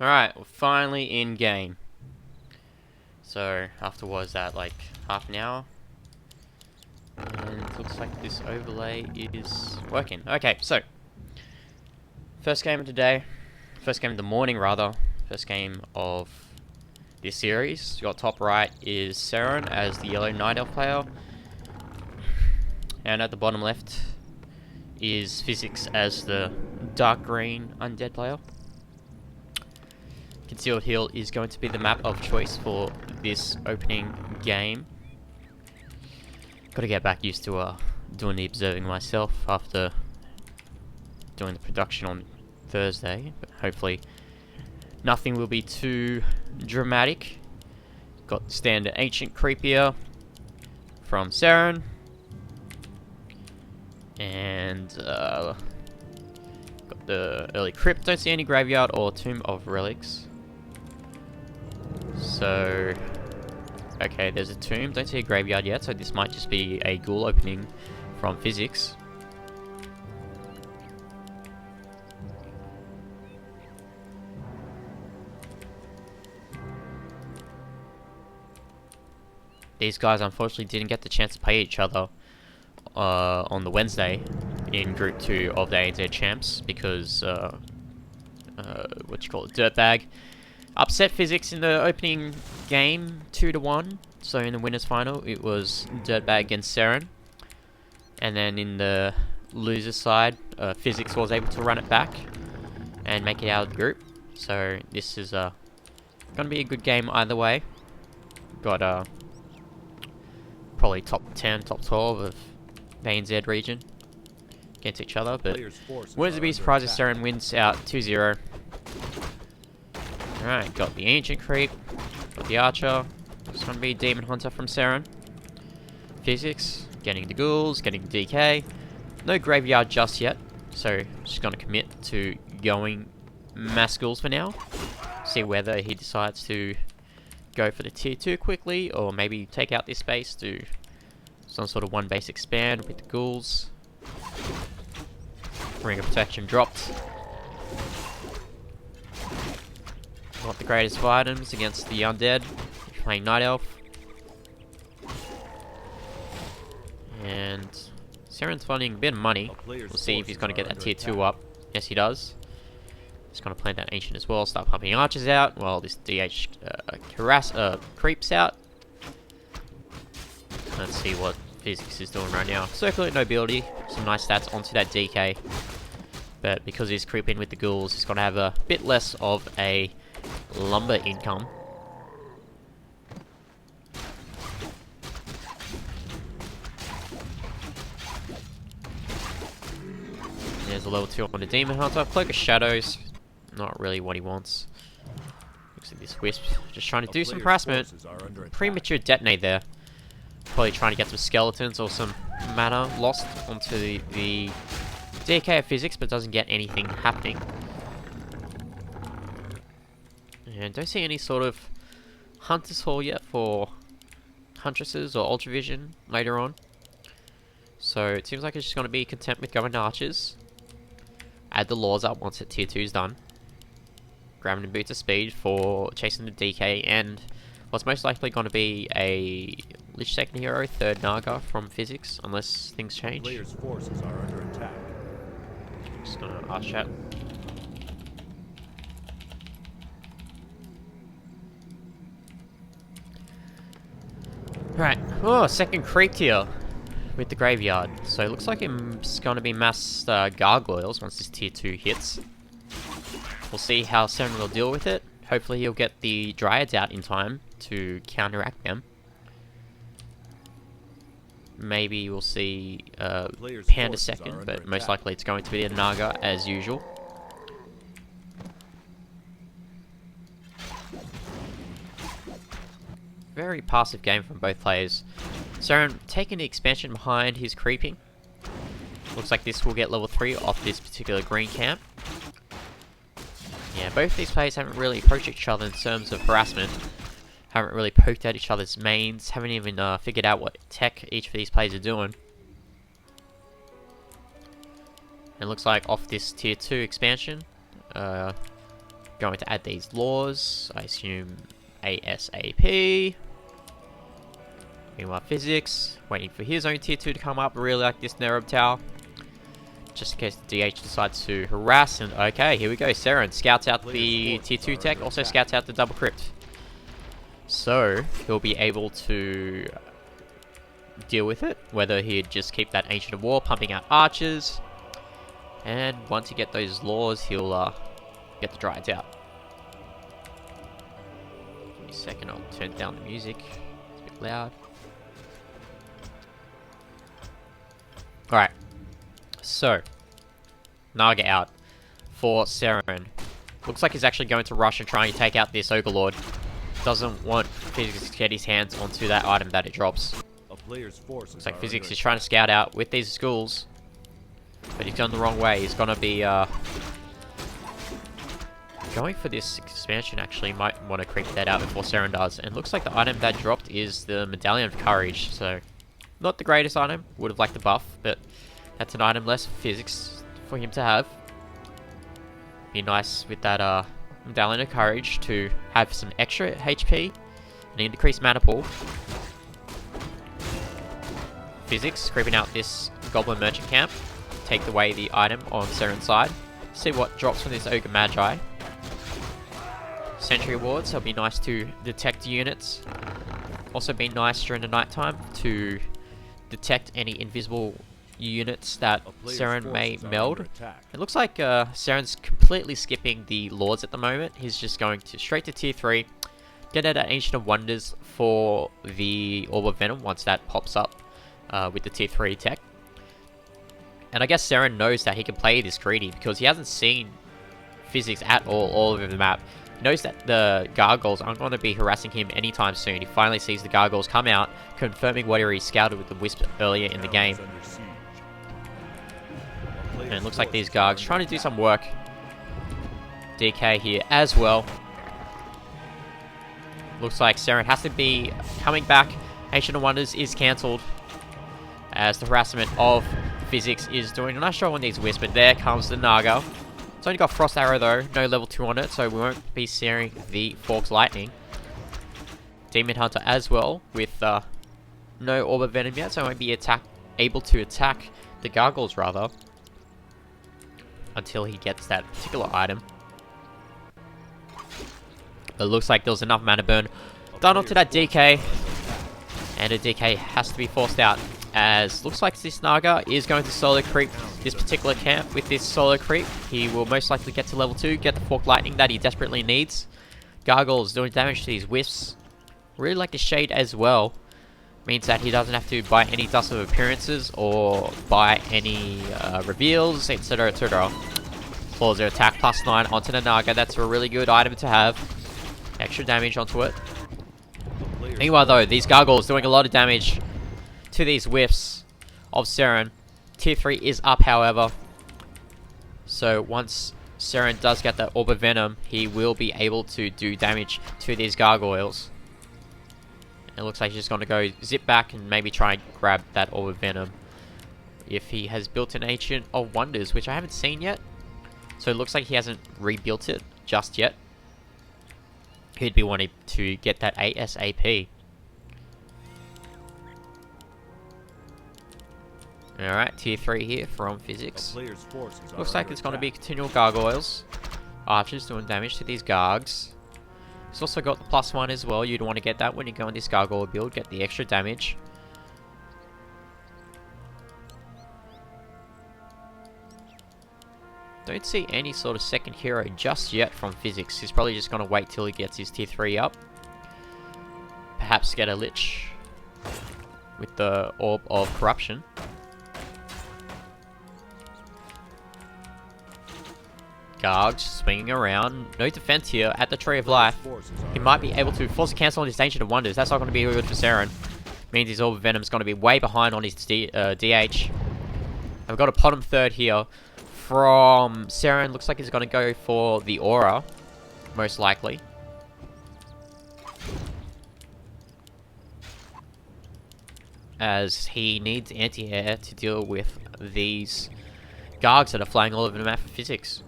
Alright, we're finally in game. So, after was that, like, half an hour? And it looks like this overlay is working. Okay, so, first game of the day. First game of the morning, rather. First game of this series. Your top right is Ceron as the yellow Night Elf player. And at the bottom left is FiZiX as the dark green undead player. Concealed Hill is going to be the map of choice for this opening game. Gotta get back used to doing the observing myself after doing the production on Thursday, but hopefully nothing will be too dramatic. Got standard Ancient Creepier from Ceron, and got the early Crypt. Don't see any Graveyard or Tomb of Relics. So, okay, there's a tomb. Don't see a graveyard yet, so this might just be a ghoul opening from FiZiX. These guys unfortunately didn't get the chance to play each other on the Wednesday in Group 2 of the ANZ Champs because, Dirtbag upset FiZiX in the opening game 2-1. So in the winners final, it was Dirtbag against Ceron. And then in the losers side, FiZiX was able to run it back and make it out of the group. So this is going to be a good game either way. Got probably top 10, top 12 of the ANZ region against each other. But wouldn't be surprised if Ceron wins out 2-0. Alright, got the Ancient Creep, got the Archer. It's going to be Demon Hunter from Ceron. FiZiX, getting the Ghouls, getting the DK. No Graveyard just yet, so just going to commit to going Mass Ghouls for now. See whether he decides to go for the tier 2 quickly, or maybe take out this base to some sort of one base expand with the Ghouls. Ring of Protection dropped. Not the greatest of items against the undead. Playing Night Elf. And Ceron's finding a bit of money. We'll see if he's going to get that tier 2 up. Yes, he does. He's going to plant that Ancient as well. Start pumping archers out while this DH creeps out. Let's see what FiZiX is doing right now. Circulate Nobility. Some nice stats onto that DK. But because he's creeping with the ghouls, he's going to have a bit less of a lumber income. There's a level 2 on the Demon Hunter. Cloak of Shadows, not really what he wants. Looks like this Wisp just trying to do some harassment. Premature detonate there. Probably trying to get some skeletons or some mana lost onto the DK of FiZiX, but doesn't get anything happening. And don't see any sort of Hunter's Hall yet for Huntresses or Ultra Vision later on. So it seems like it's just going to be content with going to Archers. Add the Laws up once the tier 2 is done. Grabbing Boots of Speed for chasing the DK, and what's most likely going to be a Lich second hero, third Naga from FiZiX, unless things change. Players' forces are under attack. Just gonna Arch chat. Right, oh, second creep tier with the graveyard. So it looks like it's going to be mass gargoyles once this tier 2 hits. We'll see how Ceron will deal with it. Hopefully he'll get the dryads out in time to counteract them. Maybe we'll see Panda second, but most likely it's going to be a Naga as usual. Very passive game from both players. Ceron taking the expansion behind his creeping. Looks like this will get level 3 off this particular green camp. Yeah, both these players haven't really approached each other in terms of harassment. Haven't really poked at each other's mains. Haven't even figured out what tech each of these players are doing. And looks like off this tier 2 expansion, going to add these laws. I assume ASAP. Meanwhile, FiZiX, waiting for his own tier 2 to come up. I really like this Nerub Tower. Just in case the DH decides to harass. And okay, here we go. Ceron scouts out the tier 2 tech, also scouts out the double crypt. So, he'll be able to deal with it. Whether he'd just keep that Ancient of War, pumping out archers. And once you get those laws, he'll get the Dryads out. Give me a second, I'll turn down the music. It's a bit loud. Alright. So, Naga out for Ceron. Looks like he's actually going to rush and try and take out this Ogre Doesn't want FiZiX to get his hands onto that item that it drops. Looks like FiZiX is trying to scout out with these schools. But he's gone the wrong way. He's gonna be going for this expansion actually. Might want to creep that out before Ceron does. And looks like the item that dropped is the Medallion of Courage. So, not the greatest item. Would have liked the buff, but that's an item less for FiZiX for him to have. Be nice with that Medallion of Courage to have some extra HP and an increased mana pool. FiZiX creeping out this Goblin Merchant Camp. Take away the item on Ceron's side. See what drops from this Ogre Magi. Sentry Awards, that'll be nice to detect units. Also be nice during the nighttime to detect any invisible units that Ceron may meld. It looks like Ceron's completely skipping the Lords at the moment. He's just going to straight to tier 3. Get out that Ancient of Wonders for the Orb of Venom once that pops up with the tier 3 tech. And I guess Ceron knows that he can play this greedy because he hasn't seen FiZiX at all over the map. He knows that the Gargoyles aren't going to be harassing him anytime soon. He finally sees the Gargoyles come out, confirming what he already scouted with the Wisp earlier in the game. And it looks like these Gargs trying to do some work. DK here as well. Looks like Ceron has to be coming back. Ancient of Wonders is cancelled as the harassment of FiZiX is doing a nice job on these Wisps, but there comes the Naga. It's only got Frost Arrow though, no level 2 on it, so we won't be seeing the Forks Lightning. Demon Hunter as well, with no Orb of Venom yet, so won't be able to attack the Gargoyles rather, until he gets that particular item. But it looks like there was enough mana burn done onto that DK, and a DK has to be forced out. As looks like this Naga is going to solo creep this particular camp. With this solo creep, he will most likely get to level 2, get the Fork Lightning that he desperately needs. Gargoyles doing damage to these Wisps. Really like the Shade as well. Means that he doesn't have to buy any Dust of Appearances or buy any reveals, etc, etc. Claws their attack +9 onto the Naga. That's a really good item to have. Extra damage onto it. Meanwhile though, these Gargoyles doing a lot of damage to these Wisps of Ceron. Tier 3 is up, however. So once Ceron does get that Orb of Venom, he will be able to do damage to these Gargoyles. It looks like he's just going to go zip back and maybe try and grab that Orb of Venom. If he has built an Ancient of Wonders, which I haven't seen yet. So it looks like he hasn't rebuilt it just yet. He'd be wanting to get that ASAP. Alright, tier 3 here from FiZiX. Looks like it's going to be continual Gargoyles. Archers doing damage to these Gargs. It's also got the +1 as well. You'd want to get that when you go on this Gargoyle build. Get the extra damage. Don't see any sort of second hero just yet from FiZiX. He's probably just going to wait till he gets his tier 3 up. Perhaps get a Lich with the Orb of Corruption. Garg swinging around. No defense here at the Tree of Life. He might be able to force a cancel on his Ancient of Wonders. That's not going to be good for Ceron. Means his Orb of Venom is going to be way behind on his DH. I've got a bottom third here from Ceron. Looks like he's going to go for the Aura, most likely. As he needs anti-air to deal with these Gargs that are flying all over the map for FiZiX.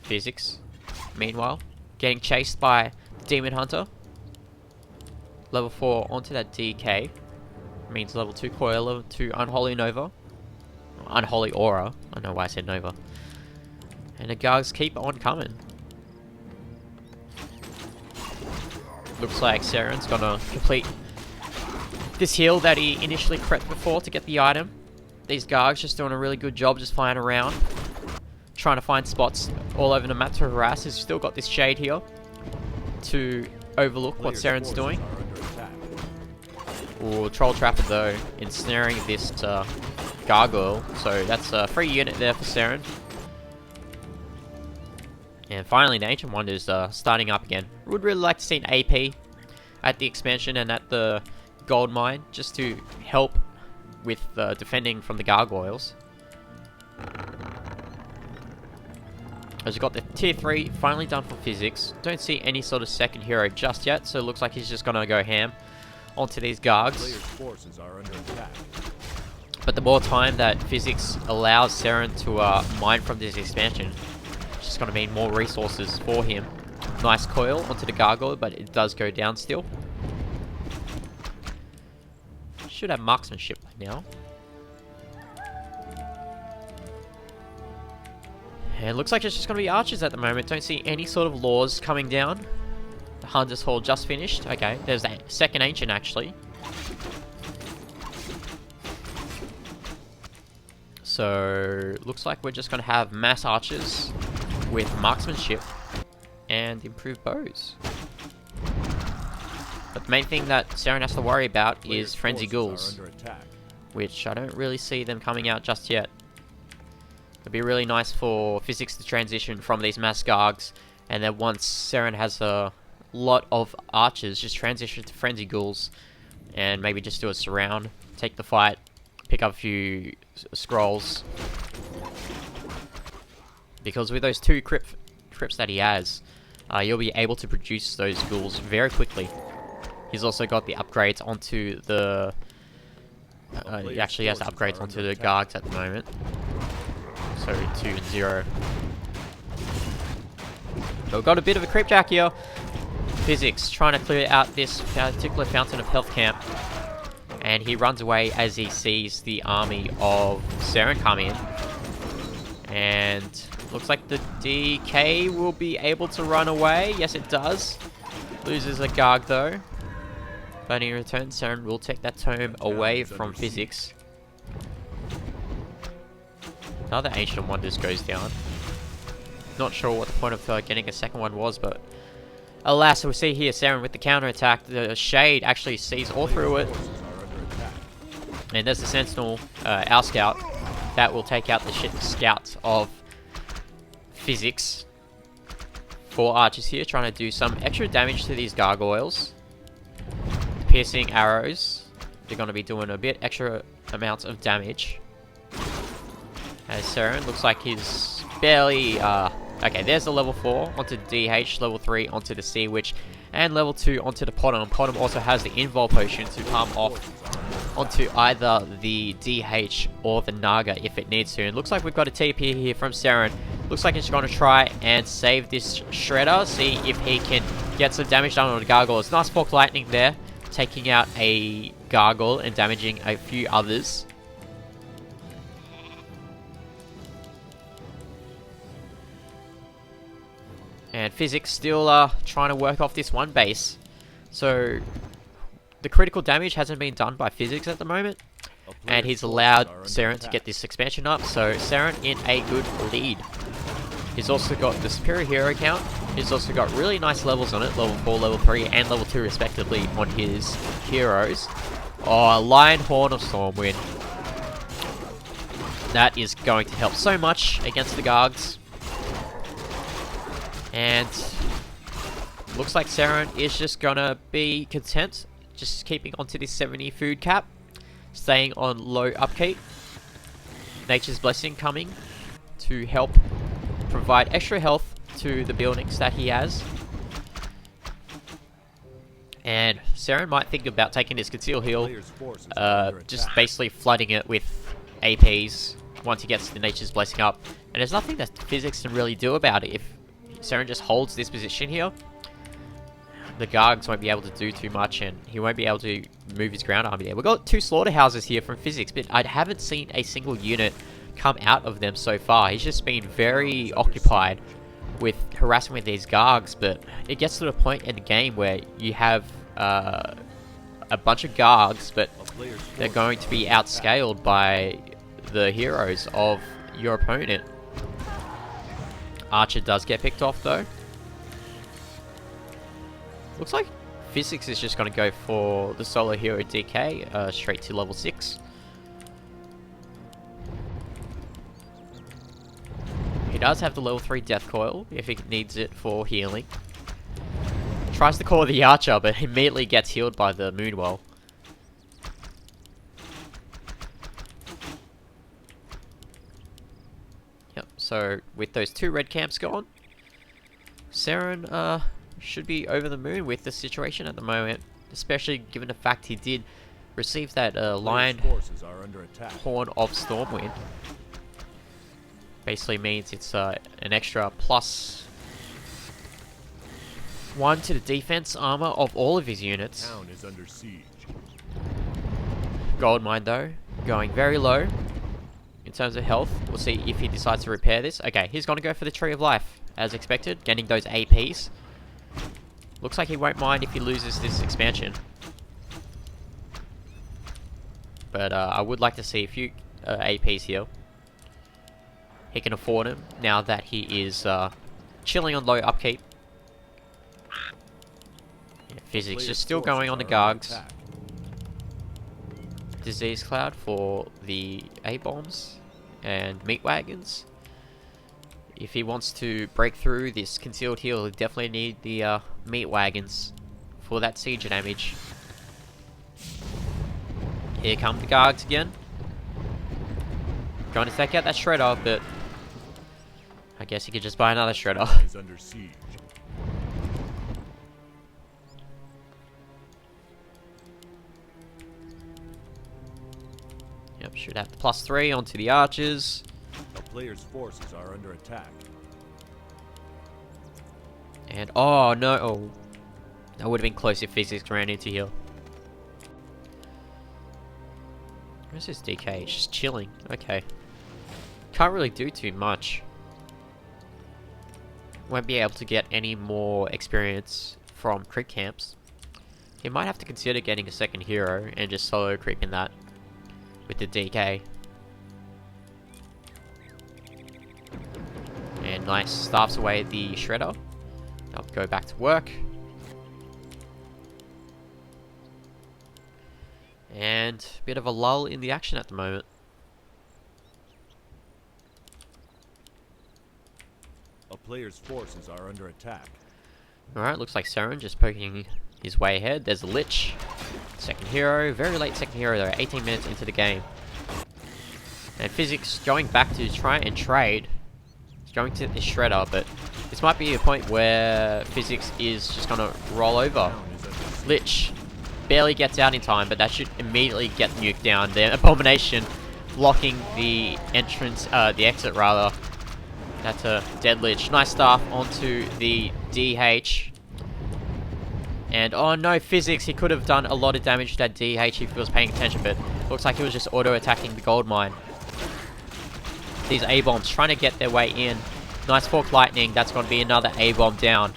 FiZiX meanwhile, getting chased by Demon Hunter. Level 4 onto that DK. Means level 2 Coil, level 2 Unholy Nova. Unholy Aura. I don't know why I said Nova. And the Gargs keep on coming. Looks like Ceron's gonna complete this heal that he initially prepped before to get the item. These Gargs just doing a really good job just flying around. Trying to find spots all over the map to harass. He's still got this shade here to overlook what Ceron's doing. Ooh, Troll Trapper though, ensnaring this Gargoyle. So that's a free unit there for Ceron. And finally, the Ancient Wonder is starting up again. Would really like to see an AP at the expansion and at the gold mine, just to help with defending from the Gargoyles. As we've got the tier 3 finally done for FiZiX. Don't see any sort of second hero just yet, so it looks like he's just going to go ham onto these Gargs. Forces are under attack. But the more time that FiZiX allows Ceron to mine from this expansion, it's just going to mean more resources for him. Nice coil onto the Gargoyle, but it does go down still. Should have marksmanship now. And it looks like it's just going to be archers at the moment. Don't see any sort of laws coming down. The Hunter's Hall just finished. Okay, there's that second Ancient actually. So, looks like we're just going to have mass archers with marksmanship and improved bows. But the main thing that Ceron has to worry about is Frenzy Ghouls, which I don't really see them coming out just yet. It'd be really nice for FiZiX to transition from these mass Gargs, and then once Ceron has a lot of archers, just transition to Frenzy Ghouls, and maybe just do a surround, take the fight, pick up a few scrolls. Because with those two crypts that he has, you'll be able to produce those ghouls very quickly. He's also got the upgrades onto the... he actually has the upgrades onto the Gargs at the moment. So 2 and 0. So we've got a bit of a creepjack here. FiZiX trying to clear out this particular Fountain of Health camp. And he runs away as he sees the army of Ceron come in. And looks like the DK will be able to run away. Yes, it does. Loses a Garg though. But in return, Ceron will take that tome away from FiZiX. Another Ancient Wonders goes down. Not sure what the point of getting a second one was, but alas, we see here Ceron with the counter attack. The Shade actually sees all through it. And there's the Sentinel, our scout, that will take out the scout of FiZiX. 4 archers here trying to do some extra damage to these Gargoyles. Piercing arrows. They're going to be doing a bit extra amounts of damage. As Ceron looks like he's barely... okay, there's the level 4 onto the DH, level 3 onto the Sea Witch, and level 2 onto the Potom. Potom also has the Invul Potion to palm off onto either the DH or the Naga if it needs to. And looks like we've got a TP here from Ceron. Looks like he's going to try and save this Shredder, see if he can get some damage done on the Gargoyle. It's nice Fork Lightning there, taking out a Gargoyle and damaging a few others. And FiZiX still trying to work off this one base. So the critical damage hasn't been done by FiZiX at the moment. And he's allowed Ceron to get this expansion up. So Ceron in a good lead. He's also got the Superior Hero count. He's also got really nice levels on it. Level 4, level 3, and level 2 respectively on his heroes. Oh, Lion Horn of Stormwind. That is going to help so much against the Gargs. And looks like Ceron is just gonna be content, just keeping onto this 70 food cap, staying on low upkeep. Nature's Blessing coming to help provide extra health to the buildings that he has. And Ceron might think about taking this Conceal Heal, just basically flooding it with APs once he gets the Nature's Blessing up. And there's nothing that FiZiX can really do about it. If Ceron just holds this position here, the Gargs won't be able to do too much, and he won't be able to move his ground army there. We've got 2 slaughterhouses here from FiZiX, but I haven't seen a single unit come out of them so far. He's just been very occupied with harassing with these Gargs, but it gets to the point in the game where you have a bunch of Gargs, but they're going to be outscaled by the heroes of your opponent. Archer does get picked off though. Looks like FiZiX is just going to go for the solo hero DK straight to level 6. He does have the level 3 death coil if he needs it for healing. Tries to call the archer, but immediately gets healed by the Moonwell. Yep, so with those 2 red camps gone, Ceron should be over the moon with the situation at the moment, especially given the fact he did receive that Lion Horn of Stormwind. Basically means it's an extra +1 to the defense armor of all of his units. Town is under siege. Goldmine though, going very low in terms of health. We'll see if he decides to repair this. Okay, he's going to go for the Tree of Life, as expected, getting those APs. Looks like he won't mind if he loses this expansion. But I would like to see a few APs here. He can afford them now that he is chilling on low upkeep. Yeah, FiZiX just still going on the Gargs. Disease Cloud for the A-bombs and meat wagons. If he wants to break through this concealed heal, he'll definitely need the meat wagons for that siege damage. Here come the Gargs again. Trying to take out that Shredder, but I guess he could just buy another Shredder. Is under siege. Yep, should have the +3 onto the archers. A player's forces are under attack. And oh no, oh, that would have been close if FiZiX ran into here. Where's this DK? It's just chilling. Okay. Can't really do too much. Won't be able to get any more experience from creep camps. He might have to consider getting a second hero and just solo creeping that with the DK. And nice, staffs away the Shredder. I'll go back to work. And a bit of a lull in the action at the moment. A player's forces are under attack. Alright, looks like Ceron just poking his way ahead. There's a Lich. Second hero. Very late second hero though. 18 minutes into the game. And FiZiX going back to try and trade. He's going to the Shredder, but this might be a point where FiZiX is just going to roll over. Lich barely gets out in time, but that should immediately get nuked down. The Abomination blocking the entrance, the exit rather. That's a dead Lich. Nice staff onto the DH. And oh no, FiZiX, he could have done a lot of damage to that DH if he was paying attention, but looks like he was just auto-attacking the gold mine. These A-bombs trying to get their way in. Nice fork lightning, that's going to be another A-bomb down.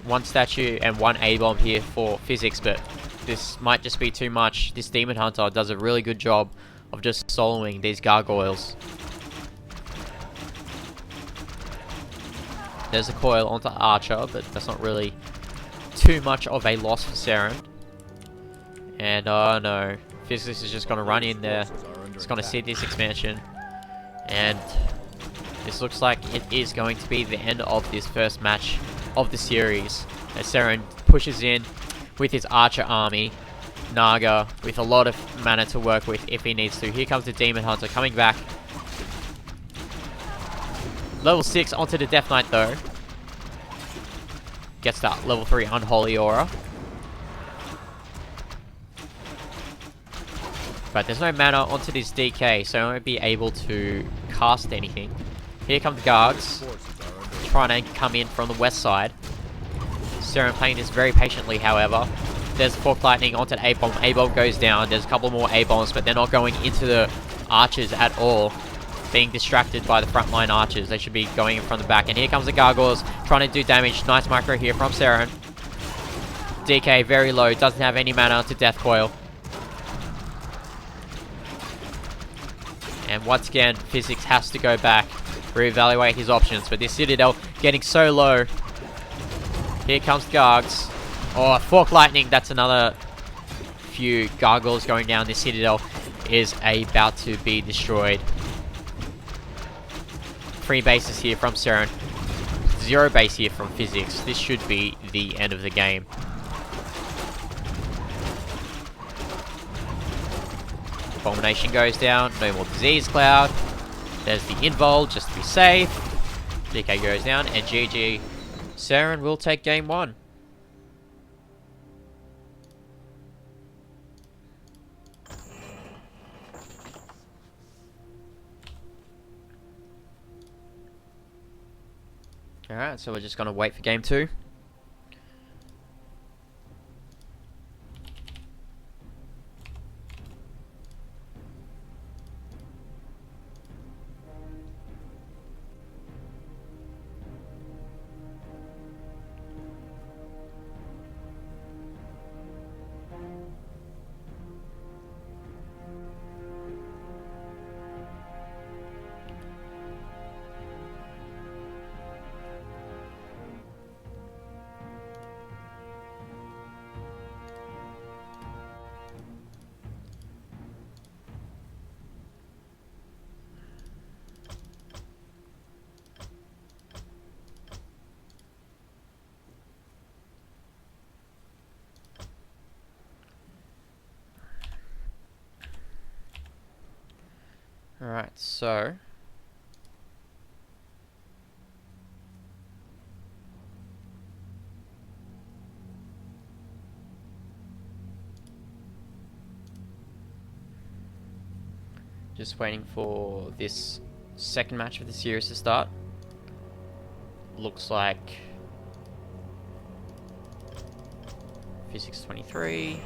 1 statue and 1 A-bomb here for FiZiX, but this might just be too much. This Demon Hunter does a really good job of just soloing these gargoyles. There's a coil onto Archer, but that's not really too much of a loss for Ceron. And oh no, FiZiX is just going to run in there. It's going to see this expansion. And this looks like it is going to be the end of this first match of the series. As Ceron pushes in with his Archer army. Naga with a lot of mana to work with if he needs to. Here comes the Demon Hunter coming back. Level 6 onto the Death Knight though. Gets that level 3 Unholy Aura. But there's no mana onto this DK, so I won't be able to cast anything. Here come the Gargs. trying to come in from the west side. Ceron playing this very patiently, however. There's Fork Lightning onto the A-bomb. A-bomb goes down. There's a couple more A-bombs, but they're not going into the archers at all. Being distracted by the frontline archers. They should be going in from the back. And here comes the Gargoyles trying to do damage. Nice micro here from Ceron. DK very low. Doesn't have any mana to Death Coil. And once again, FiZiX has to go back, reevaluate his options. But this Citadel getting so low. Here comes Gargs. Oh, Fork Lightning. That's another few Gargoyles going down. This Citadel is about to be destroyed. 3 bases here from Ceron. 0 base here from FiZiX. This should be the end of the game. Abomination goes down. No more Disease Cloud. There's the Invul just to be safe. DK goes down. And GG. Ceron will take game 1. Alright, so we're just going to wait for game 2. Alright, so just waiting for this second match of the series to start. Looks like FiZiX 23.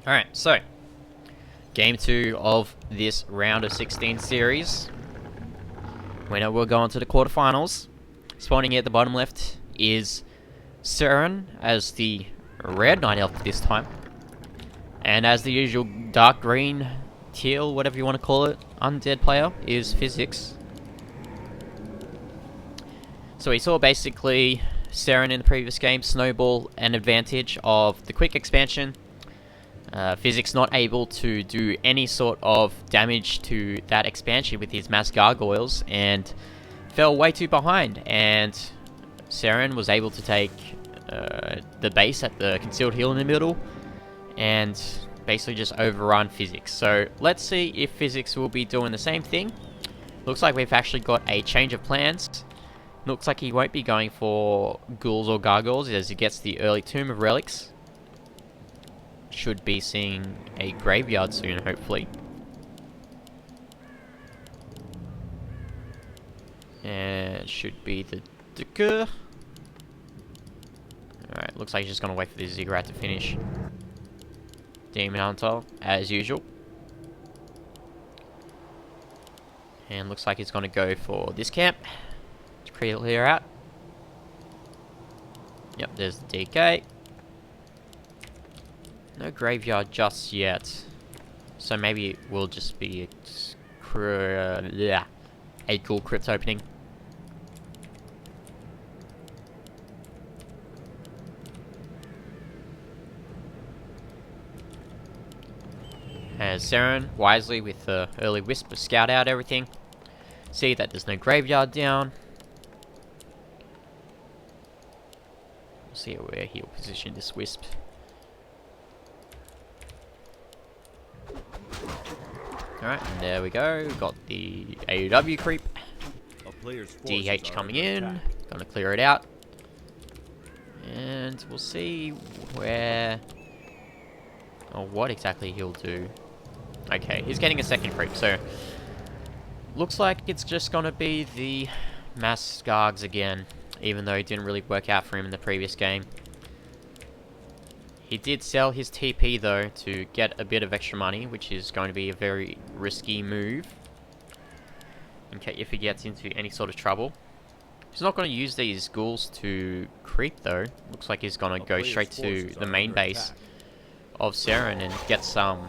Alright, so game 2 of this round of 16 series. Winner will go on to the quarterfinals. Spawning at the bottom left is Ceron as the red Night Elf this time. And as the usual dark green, teal, whatever you want to call it, undead player is FiZiX. So we saw basically Ceron in the previous game snowball an advantage of the quick expansion. FiZiX not able to do any sort of damage to that expansion with his mass gargoyles and fell way too behind, and Ceron was able to take the base at the concealed hill in the middle and basically just overrun FiZiX. So let's see if FiZiX will be doing the same thing. Looks like we've actually got a change of plans. Looks like he won't be going for ghouls or gargoyles as he gets the early Tomb of Relics. Should be seeing a graveyard soon, hopefully. And It should be the Duker. Alright, looks like he's just gonna wait for the Ziggurat to finish. Demon Hunter, as usual. And looks like he's gonna go for this camp to clear out. Yep, there's the DK. No graveyard just yet. So maybe it will just be a cool crypt opening. As Ceron, wisely with the early Wisp, scout out everything. See that there's no graveyard down. We'll see where he'll position this Wisp. Alright, and there we go. Got the AUW creep. DH coming in. Gonna clear it out. And we'll see where... or what exactly he'll do. Okay, he's getting a second creep, so... looks like it's just gonna be the mass Skargs again, even though it didn't really work out for him in the previous game. He did sell his TP though to get a bit of extra money, which is going to be a very risky move. In case if he gets into any sort of trouble. He's not going to use these ghouls to creep though. Looks like he's going to go straight to the main base of Ceron and get some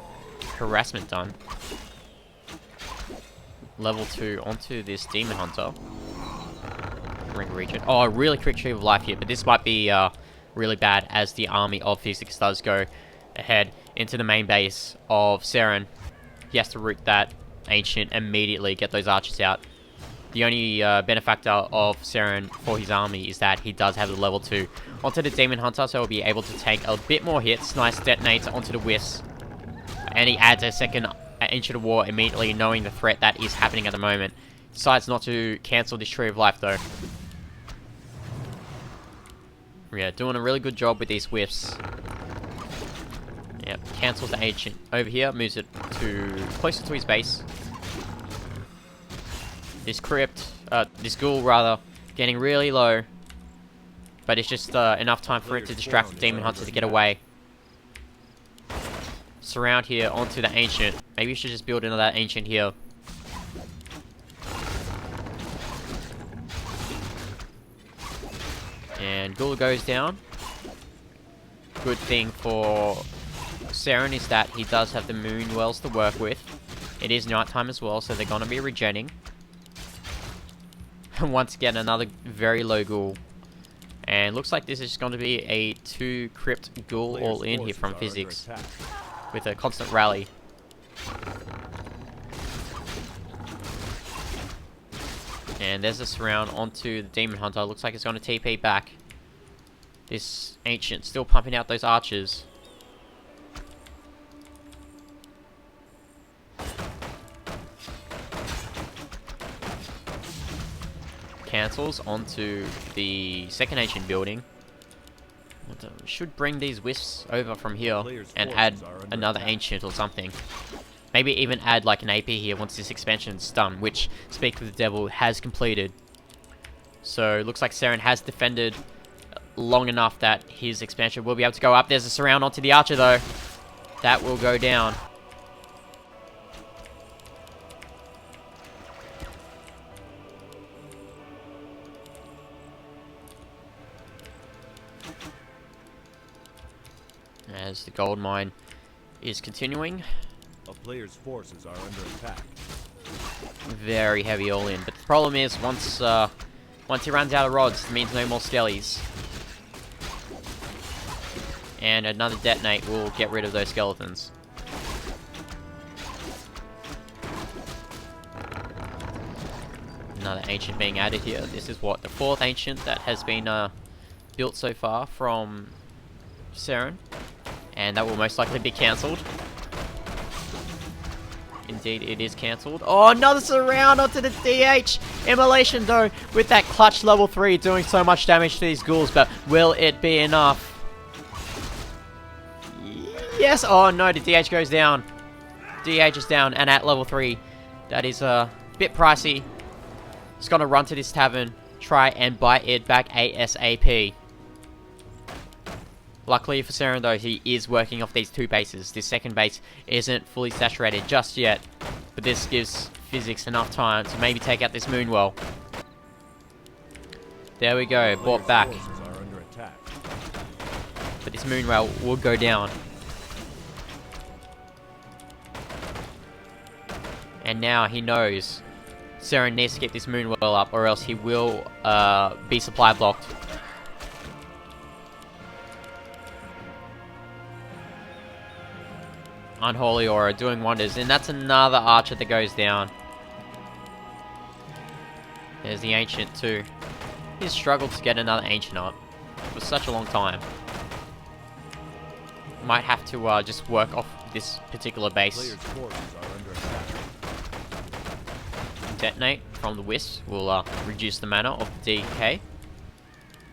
harassment done. Level 2 onto this Demon Hunter. Ring Regent. Oh, a really quick Tree of Life here, but this might be really bad as the army of FiZiX does go ahead into the main base of Ceron. He has to root that Ancient immediately, get those archers out. The only benefactor of Ceron for his army is that he does have the level 2 onto the Demon Hunter, so he'll be able to take a bit more hits. Nice detonates onto the Wisp. And he adds a second Ancient of War immediately, knowing the threat that is happening at the moment. Decides not to cancel this Tree of Life though. Yeah, doing a really good job with these Wisps. Yep, cancels the Ancient over here, moves it to closer to his base. This this Ghoul rather, getting really low. But it's just enough time for it to distract the Demon Hunter to get away. Surround here onto the Ancient. Maybe you should just build another Ancient here. And Ghoul goes down. Good thing for Ceron is that he does have the Moon Wells to work with. It is nighttime as well, so they're going to be regenning. Once again, another very low Ghoul. And looks like this is going to be a 2 Crypt Ghoul all in here from FiZiX. With a constant rally. And there's a surround onto the Demon Hunter. Looks like it's going to TP back. This Ancient still pumping out those archers. Cancels onto the second Ancient building. Should bring these Wisps over from here and add another Ancient or something. Maybe even add like an AP here once this expansion is done, which, Speak of the Devil, has completed. So, looks like Ceron has defended long enough that his expansion will be able to go up. There's a surround onto the Archer though. That will go down. As the gold mine is continuing. A player's forces are under attack. Very heavy all in, but the problem is once he runs out of rods, it means no more skellies. And another detonate will get rid of those skeletons. Another Ancient being added here. This is what, the 4th Ancient that has been built so far from Ceron. And that will most likely be cancelled. Indeed, it is cancelled. Oh, another surround onto the DH! Immolation, though, with that clutch level 3 doing so much damage to these ghouls, but will it be enough? Yes! Oh, no, the DH goes down. DH is down, and at level 3. That is a bit pricey. Just gonna run to this tavern, try and buy it back ASAP. Luckily for Ceron though, he is working off these 2 bases. This second base isn't fully saturated just yet, but this gives FiZiX enough time to maybe take out this Moonwell. There we go, brought back. But this Moonwell will go down. And now he knows Ceron needs to get this Moonwell up, or else he will be supply blocked. Unholy Aura doing wonders, and that's another archer that goes down. There's the Ancient too. He's struggled to get another Ancient up for such a long time. Might have to just work off this particular base. Detonate from the Wisp will reduce the mana of the DK.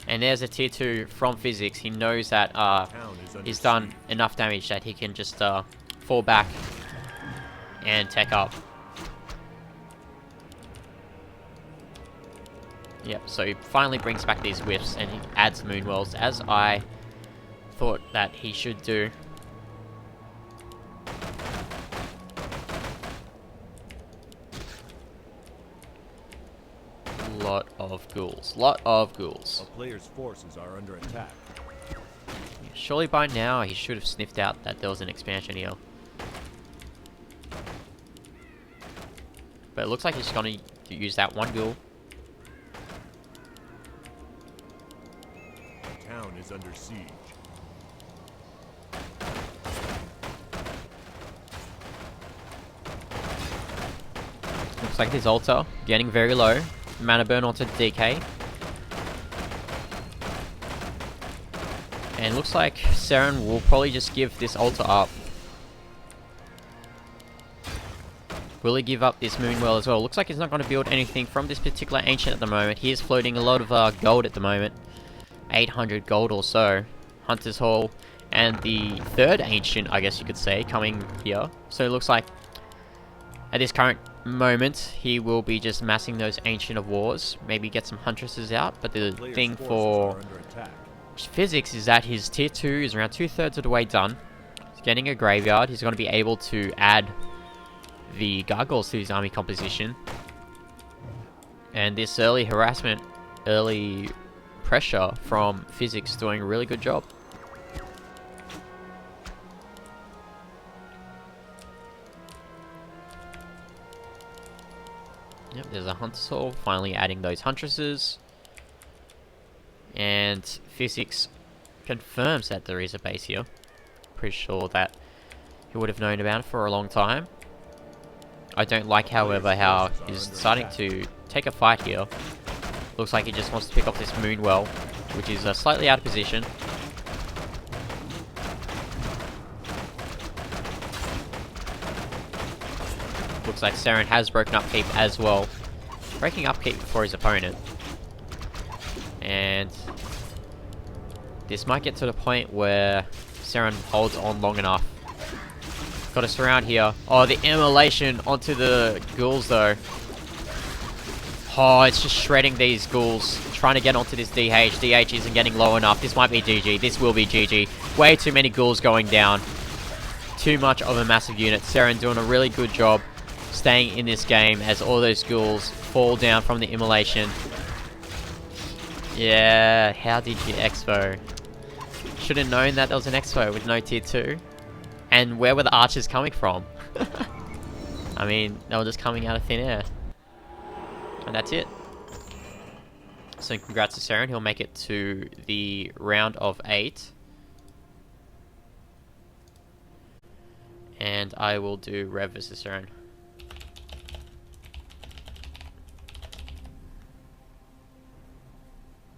And there's a tier 2 from FiZiX. He knows that he's done enough damage that he can just fall back and tech up. Yep, so he finally brings back these Wisps and he adds Moonwells, as I thought that he should do. Lot of ghouls. Lot of ghouls. A player's forces are under attack. Surely by now he should have sniffed out that there was an expansion here. But it looks like he's gonna use that one ghoul. The town is under siege. Looks like his altar getting very low. Mana burn onto the DK. And looks like Ceron will probably just give this altar up. Will he give up this Moonwell as well? Looks like he's not going to build anything from this particular Ancient at the moment. He is floating a lot of gold at the moment. 800 gold or so. Hunter's Hall. And the third Ancient, I guess you could say, coming here. So it looks like at this current moment, he will be just massing those Ancient of Wars. Maybe get some Huntresses out. But the thing for FiZiX is that his tier 2 is around 2/3 of the way done. He's getting a graveyard. He's going to be able to add the Gargoyles to his army composition. And this early harassment, early pressure from FiZiX doing a really good job. Yep, there's a Hunter's Hall, finally adding those Huntresses. And FiZiX confirms that there is a base here. Pretty sure that he would have known about it for a long time. I don't like, however, how he's deciding to take a fight here. Looks like he just wants to pick up this Moonwell, which is slightly out of position. Looks like Ceron has broken upkeep as well. Breaking upkeep for his opponent. And this might get to the point where Ceron holds on long enough. Got a surround here. Oh, the immolation onto the ghouls though. Oh, it's just shredding these ghouls. Trying to get onto this DH. DH isn't getting low enough. This might be GG. This will be GG. Way too many ghouls going down. Too much of a massive unit. Ceron doing a really good job staying in this game as all those ghouls fall down from the immolation. Yeah, how did you expo? Should have known that there was an expo with no tier 2. And where were the archers coming from? I mean, they were just coming out of thin air. And that's it. So congrats to Ceron. He'll make it to the round of 8. And I will do Rev vs Ceron.